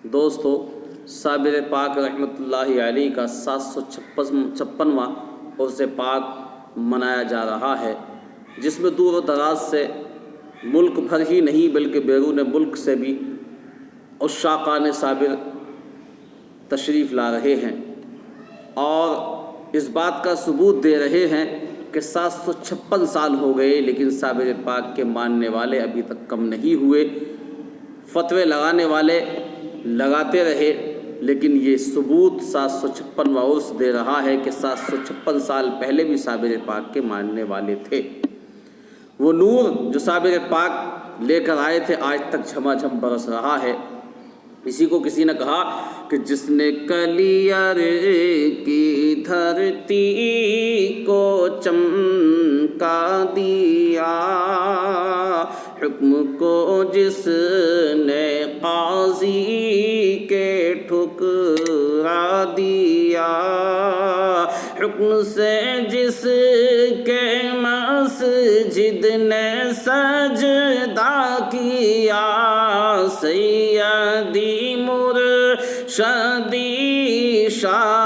دوستو، صابر پاک رحمۃ اللہ علیہ کا 756واں عرس پاک منایا جا رہا ہے، جس میں دور و دراز سے ملک بھر ہی نہیں بلکہ بیرون ملک سے بھی عشاقان صابر تشریف لا رہے ہیں اور اس بات کا ثبوت دے رہے ہیں کہ 756 سال ہو گئے لیکن صابر پاک کے ماننے والے ابھی تک کم نہیں ہوئے۔ فتوے لگانے والے لگاتے رہے لیکن یہ ثبوت 756واں عرس دے رہا ہے کہ 756 سال پہلے بھی صابر پاک کے ماننے والے تھے۔ وہ نور جو صابر پاک لے کر آئے تھے آج تک جھما جھم برس رہا ہے۔ اسی کو کسی نے کہا کہ جس نے کلیئر کی دھرتی کو چمکا دیا، حکم کو جس نے قاضی کے ٹھکرا دیا، حکم سے جس کے مسجد نے سجدہ کیا، سیدی مرشدی شاہ